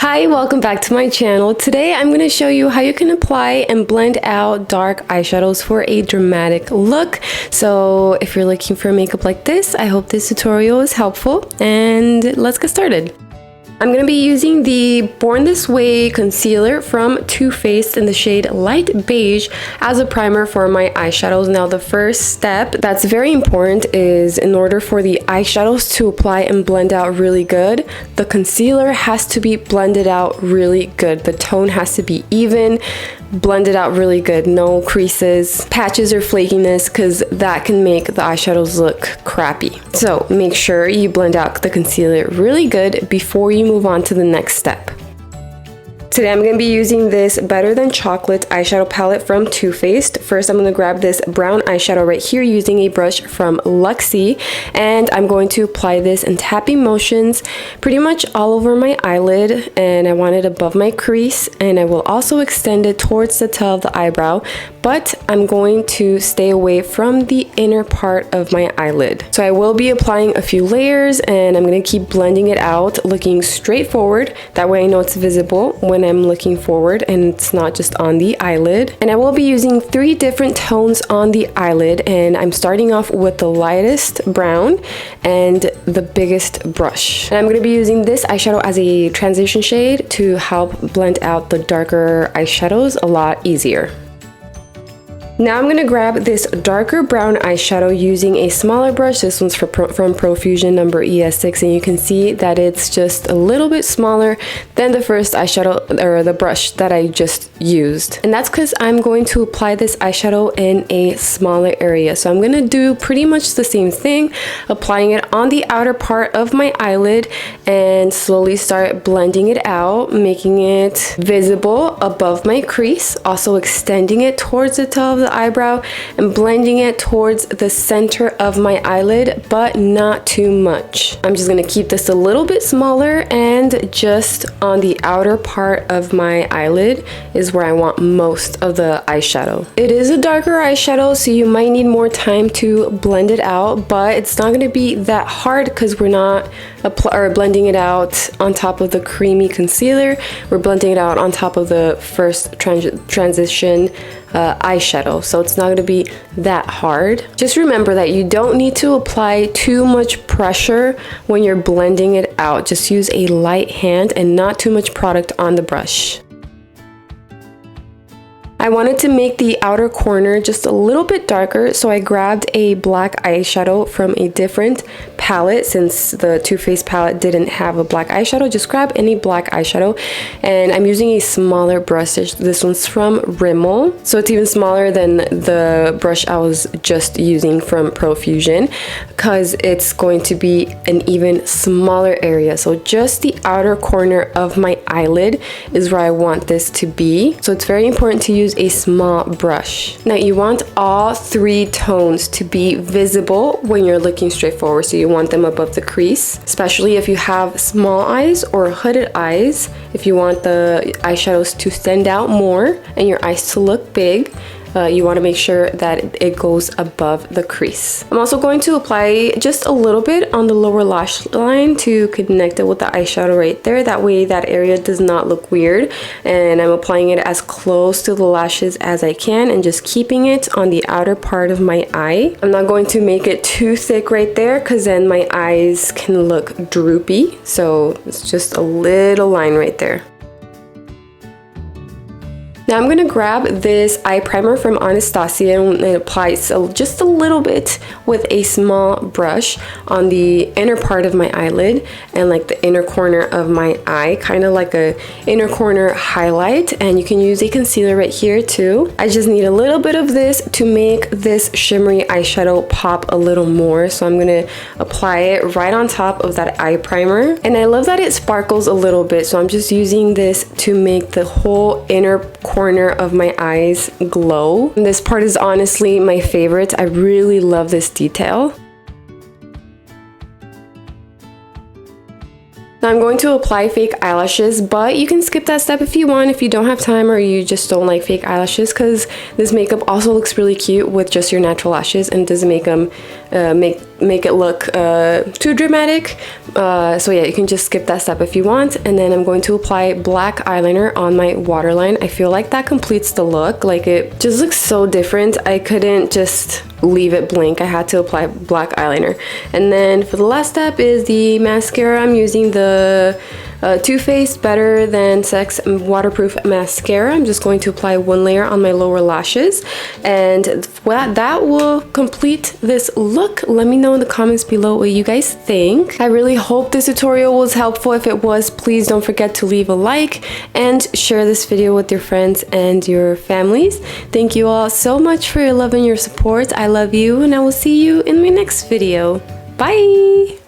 Hi, welcome back to my channel. Today I'm going to show you how you can apply and blend out dark eyeshadows for a dramatic look. So if you're looking for makeup like this, I hope this tutorial is helpful and let's get started. I'm going to be using the Born This Way concealer from Too Faced in the shade Light Beige as a primer for my eyeshadows. Now the first step that's very important is, in order for the eyeshadows to apply and blend out really good, the concealer has to be blended out really good. The tone has to be even, blended out really good, no creases, patches, or flakiness, because that can make the eyeshadows look crappy. So make sure you blend out the concealer really good before you move on to the next step. Today I'm going to be using this Better Than Chocolate eyeshadow palette from Too Faced. First I'm going to grab this brown eyeshadow right here using a brush from Luxie, and I'm going to apply this in tapping motions pretty much all over my eyelid, and I want it above my crease, and I will also extend it towards the tail of the eyebrow, but I'm going to stay away from the inner part of my eyelid. So I will be applying a few layers, and I'm going to keep blending it out looking straight forward. That way I know it's visible when I'm looking forward and it's not just on the eyelid. And I will be using 3 different tones on the eyelid, and I'm starting off with the lightest brown and the biggest brush. And I'm going to be using this eyeshadow as a transition shade to help blend out the darker eyeshadows a lot easier. Now I'm going to grab this darker brown eyeshadow using a smaller brush. This one's from Profusion number ES6, and you can see that it's just a little bit smaller than the first eyeshadow, or the brush that I just used. And that's because I'm going to apply this eyeshadow in a smaller area. So I'm going to do pretty much the same thing, applying it on the outer part of my eyelid and slowly start blending it out, making it visible above my crease, also extending it towards the tail of the eyebrow and blending it towards the center of my eyelid, but not too much. I'm just going to keep this a little bit smaller, and just on the outer part of my eyelid is where I want most of the eyeshadow. It is a darker eyeshadow, so you might need more time to blend it out, but it's not going to be that hard because we're not blending it out on top of the creamy concealer. We're blending it out on top of the first transition eyeshadow, so it's not going to be that hard. Just remember that you don't need to apply too much pressure when you're blending it out. Just use a light hand and not too much product on the brush. I wanted to make the outer corner just a little bit darker, so I grabbed a black eyeshadow from a different palette. Since the Too Faced palette didn't have a black eyeshadow, just grab any black eyeshadow, and I'm using a smaller brush. This one's from Rimmel, so it's even smaller than the brush I was just using from Profusion, because it's going to be an even smaller area. So just the outer corner of my eyelid is where I want this to be, so it's very important to use a small brush. Now you want all 3 tones to be visible when you're looking straight forward, so you want them above the crease, especially if you have small eyes or hooded eyes. If you want the eyeshadows to stand out more and your eyes to look big, you want to make sure that it goes above the crease. I'm also going to apply just a little bit on the lower lash line to connect it with the eyeshadow right there. That way that area does not look weird, and I'm applying it as close to the lashes as I can and just keeping it on the outer part of my eye. I'm not going to make it too thick right there because then my eyes can look droopy, so it's just a little line right there. Now I'm going to grab this eye primer from Anastasia and apply just a little bit with a small brush on the inner part of my eyelid and like the inner corner of my eye, kind of like a inner corner highlight. And you can use a concealer right here too. I just need a little bit of this to make this shimmery eyeshadow pop a little more, so I'm going to apply it right on top of that eye primer. And I love that it sparkles a little bit, so I'm just using this to make the whole inner corner of my eyes glow. And this part is honestly my favorite. I really love this detail. Now I'm going to apply fake eyelashes, but you can skip that step if you want, if you don't have time or you just don't like fake eyelashes, because this makeup also looks really cute with just your natural lashes and doesn't make them make it look too dramatic. So yeah, you can just skip that step if you want. And then I'm going to apply black eyeliner on my waterline. I feel like that completes the look. Like, it just looks so different. I couldn't just leave it blank. I had to apply black eyeliner. And then for the last step is the mascara. I'm using the Too Faced Better Than Sex waterproof mascara. I'm just going to apply one layer on my lower lashes, and that will complete this look. Let me know in the comments below what you guys think. I really hope this tutorial was helpful. If it was, please don't forget to leave a like and share this video with your friends and your families. Thank you all so much for your love and your support. I love you, and I will see you in my next video. Bye!